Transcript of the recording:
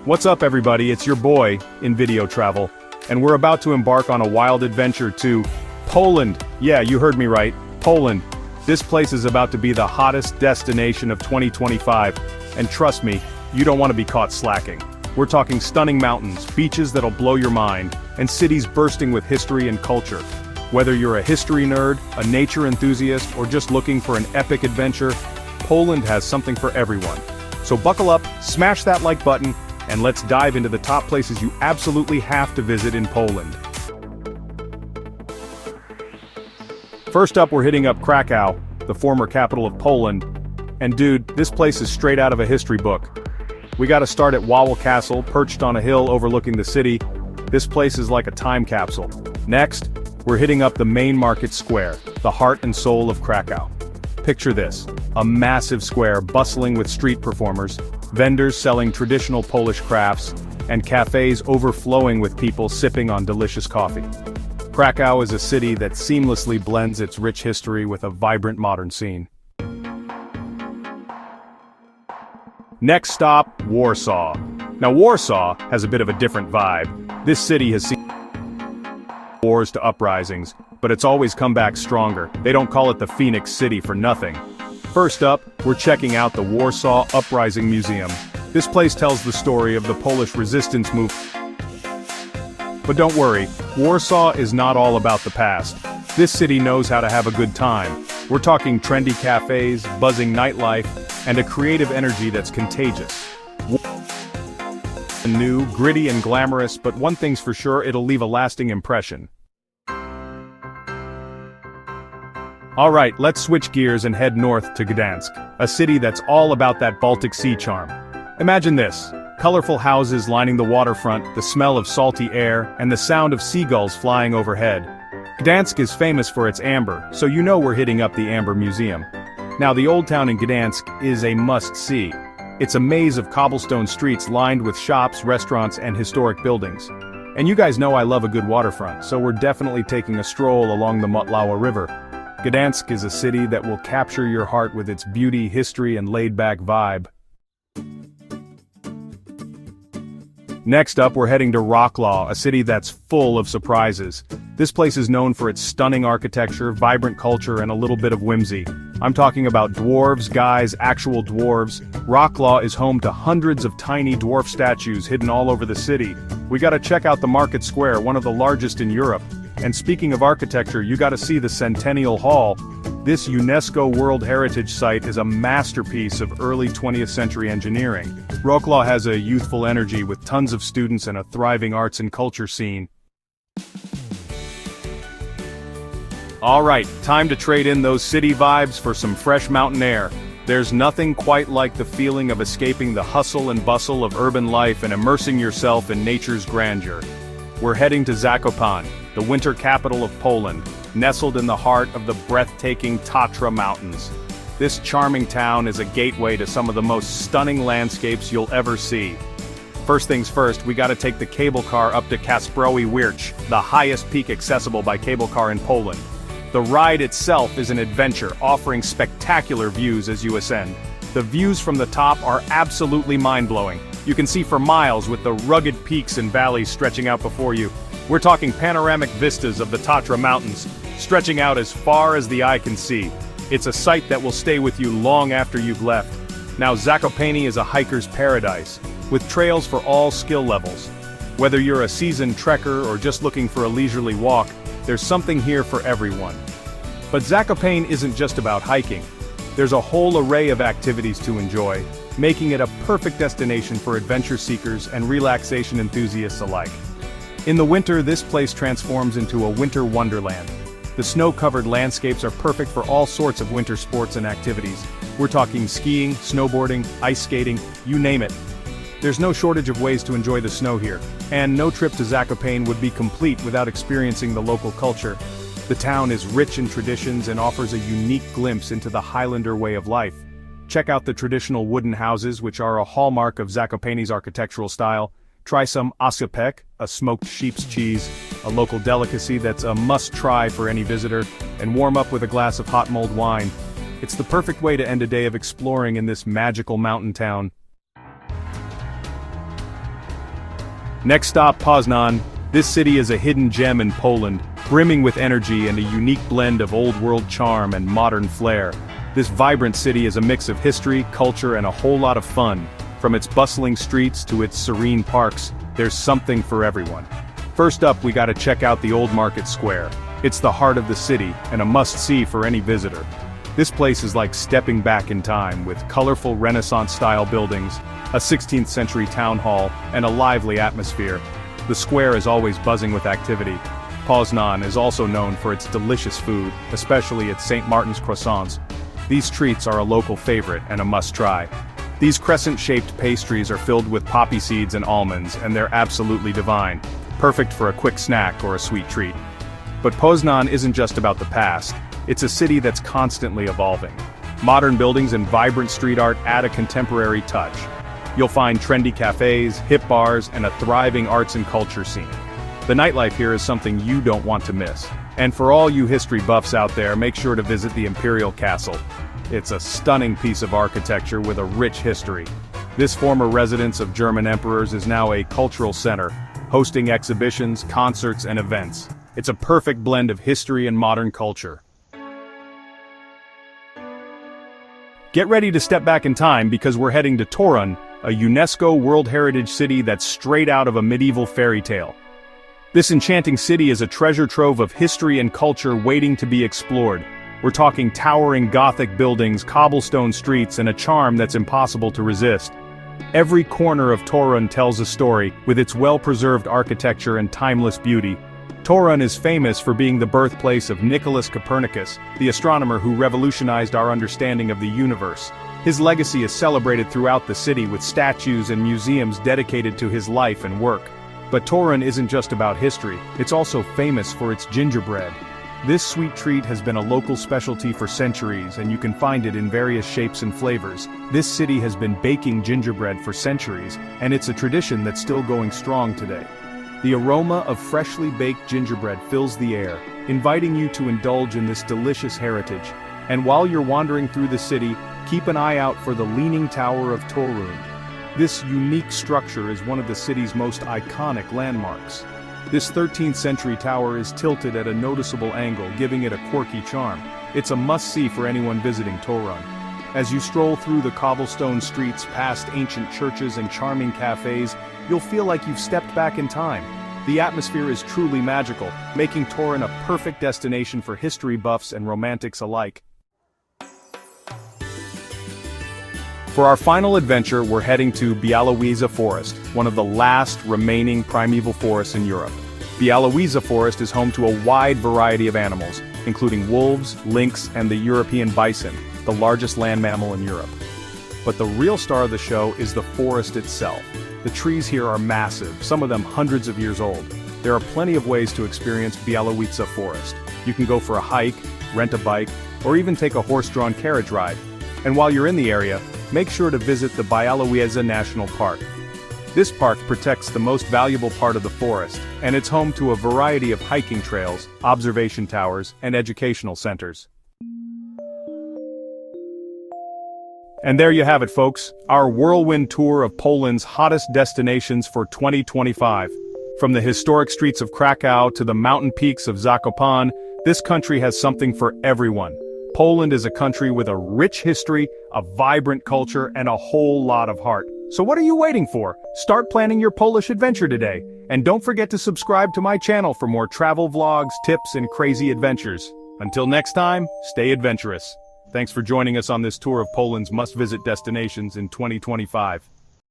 What's up everybody, it's your boy, Invideo Travel, and we're about to embark on a wild adventure to Poland. Yeah, you heard me right, Poland. This place is about to be the hottest destination of 2025, and trust me, you don't want to be caught slacking. We're talking stunning mountains, beaches that'll blow your mind, and cities bursting with history and culture. Whether you're a history nerd, a nature enthusiast, or just looking for an epic adventure, Poland has something for everyone. So buckle up, smash that like button, and let's dive into the top places you absolutely have to visit in Poland. First up, we're hitting up Krakow, the former capital of Poland. And dude, this place is straight out of a history book. We gotta start at Wawel Castle, perched on a hill overlooking the city. This place is like a time capsule. Next, we're hitting up the main market square, the heart and soul of Krakow. Picture this, a massive square bustling with street performers, vendors selling traditional Polish crafts, and cafes overflowing with people sipping on delicious coffee. Krakow is a city that seamlessly blends its rich history with a vibrant modern scene. Next stop, Warsaw. Now Warsaw has a bit of a different vibe. This city has seen wars to uprisings, but it's always come back stronger. They don't call it the Phoenix City for nothing. First up, we're checking out the Warsaw Uprising Museum. This place tells the story of the Polish resistance movement. But don't worry, Warsaw is not all about the past. This city knows how to have a good time. We're talking trendy cafes, buzzing nightlife, and a creative energy that's contagious. New, gritty and glamorous, but one thing's for sure, it'll leave a lasting impression. Alright, let's switch gears and head north to Gdansk, a city that's all about that Baltic Sea charm. Imagine this, colorful houses lining the waterfront, the smell of salty air, and the sound of seagulls flying overhead. Gdansk is famous for its amber, so you know we're hitting up the Amber Museum. Now the Old Town in Gdansk is a must-see. It's a maze of cobblestone streets lined with shops, restaurants, and historic buildings. And you guys know I love a good waterfront, so we're definitely taking a stroll along the Motlawa River. Gdansk is a city that will capture your heart with its beauty, history, and laid-back vibe. Next up, we're heading to Wrocław, a city that's full of surprises. This place is known for its stunning architecture, vibrant culture, and a little bit of whimsy. I'm talking about dwarves, guys, actual dwarves. Wrocław is home to hundreds of tiny dwarf statues hidden all over the city. We gotta check out the market square, one of the largest in Europe. And speaking of architecture, you gotta see the Centennial Hall. This UNESCO World Heritage Site is a masterpiece of early 20th century engineering. Wrocław has a youthful energy with tons of students and a thriving arts and culture scene. Alright, time to trade in those city vibes for some fresh mountain air. There's nothing quite like the feeling of escaping the hustle and bustle of urban life and immersing yourself in nature's grandeur. We're heading to Zakopane, the winter capital of Poland, nestled in the heart of the breathtaking Tatra Mountains. This charming town is a gateway to some of the most stunning landscapes you'll ever see. First things first, we gotta take the cable car up to Kasprowy Wierch, the highest peak accessible by cable car in Poland. The ride itself is an adventure, offering spectacular views as you ascend. The views from the top are absolutely mind-blowing. You can see for miles with the rugged peaks and valleys stretching out before you. We're talking panoramic vistas of the Tatra Mountains, stretching out as far as the eye can see. It's a sight that will stay with you long after you've left. Now Zakopane is a hiker's paradise, with trails for all skill levels. Whether you're a seasoned trekker or just looking for a leisurely walk, there's something here for everyone. But Zakopane isn't just about hiking. There's a whole array of activities to enjoy, making it a perfect destination for adventure seekers and relaxation enthusiasts alike. In the winter, this place transforms into a winter wonderland. The snow-covered landscapes are perfect for all sorts of winter sports and activities. We're talking skiing, snowboarding, ice skating, you name it. There's no shortage of ways to enjoy the snow here, and no trip to Zakopane would be complete without experiencing the local culture. The town is rich in traditions and offers a unique glimpse into the Highlander way of life. Check out the traditional wooden houses, which are a hallmark of Zakopane's architectural style. Try some osypek, a smoked sheep's cheese, a local delicacy that's a must-try for any visitor, and warm up with a glass of hot mulled wine. It's the perfect way to end a day of exploring in this magical mountain town. Next stop, Poznan. This city is a hidden gem in Poland, brimming with energy and a unique blend of old-world charm and modern flair. This vibrant city is a mix of history, culture, and a whole lot of fun. From its bustling streets to its serene parks, there's something for everyone. First up, we gotta check out the Old Market Square. It's the heart of the city, and a must-see for any visitor. This place is like stepping back in time, with colorful Renaissance-style buildings, a 16th century town hall, and a lively atmosphere. The square is always buzzing with activity. Poznan is also known for its delicious food, especially its St. Martin's croissants. These treats are a local favorite and a must-try. These crescent-shaped pastries are filled with poppy seeds and almonds, and they're absolutely divine, perfect for a quick snack or a sweet treat. But Poznan isn't just about the past, it's a city that's constantly evolving. Modern buildings and vibrant street art add a contemporary touch. You'll find trendy cafes, hip bars, and a thriving arts and culture scene. The nightlife here is something you don't want to miss. And for all you history buffs out there, make sure to visit the Imperial Castle. It's a stunning piece of architecture with a rich history. This former residence of German emperors is now a cultural center, hosting exhibitions, concerts, and events. It's a perfect blend of history and modern culture. Get ready to step back in time because we're heading to Torun, a UNESCO World Heritage City that's straight out of a medieval fairy tale. This enchanting city is a treasure trove of history and culture waiting to be explored. We're talking towering Gothic buildings, cobblestone streets, and a charm that's impossible to resist. Every corner of Torun tells a story, with its well-preserved architecture and timeless beauty. Torun is famous for being the birthplace of Nicholas Copernicus, the astronomer who revolutionized our understanding of the universe. His legacy is celebrated throughout the city with statues and museums dedicated to his life and work. But Torun isn't just about history, it's also famous for its gingerbread. This sweet treat has been a local specialty for centuries, and you can find it in various shapes and flavors. This city has been baking gingerbread for centuries, and it's a tradition that's still going strong today. The aroma of freshly baked gingerbread fills the air, inviting you to indulge in this delicious heritage. And while you're wandering through the city, keep an eye out for the Leaning Tower of Torun. This unique structure is one of the city's most iconic landmarks. This 13th century tower is tilted at a noticeable angle, giving it a quirky charm. It's a must-see for anyone visiting Torun. As you stroll through the cobblestone streets past ancient churches and charming cafes, you'll feel like you've stepped back in time. The atmosphere is truly magical, making Torun a perfect destination for history buffs and romantics alike. For our final adventure, we're heading to Białowieża Forest, one of the last remaining primeval forests in Europe. Białowieża Forest is home to a wide variety of animals, including wolves, lynx, and the European bison, the largest land mammal in Europe. But the real star of the show is the forest itself. The trees here are massive, some of them hundreds of years old. There are plenty of ways to experience Białowieża Forest. You can go for a hike, rent a bike, or even take a horse-drawn carriage ride. And while you're in the area, make sure to visit the Białowieża National Park. This park protects the most valuable part of the forest, and it's home to a variety of hiking trails, observation towers, and educational centers. And there you have it, folks, our whirlwind tour of Poland's hottest destinations for 2025. From the historic streets of Krakow to the mountain peaks of Zakopane, this country has something for everyone. Poland is a country with a rich history, a vibrant culture, and a whole lot of heart. So what are you waiting for? Start planning your Polish adventure today. And don't forget to subscribe to my channel for more travel vlogs, tips, and crazy adventures. Until next time, stay adventurous. Thanks for joining us on this tour of Poland's must-visit destinations in 2025.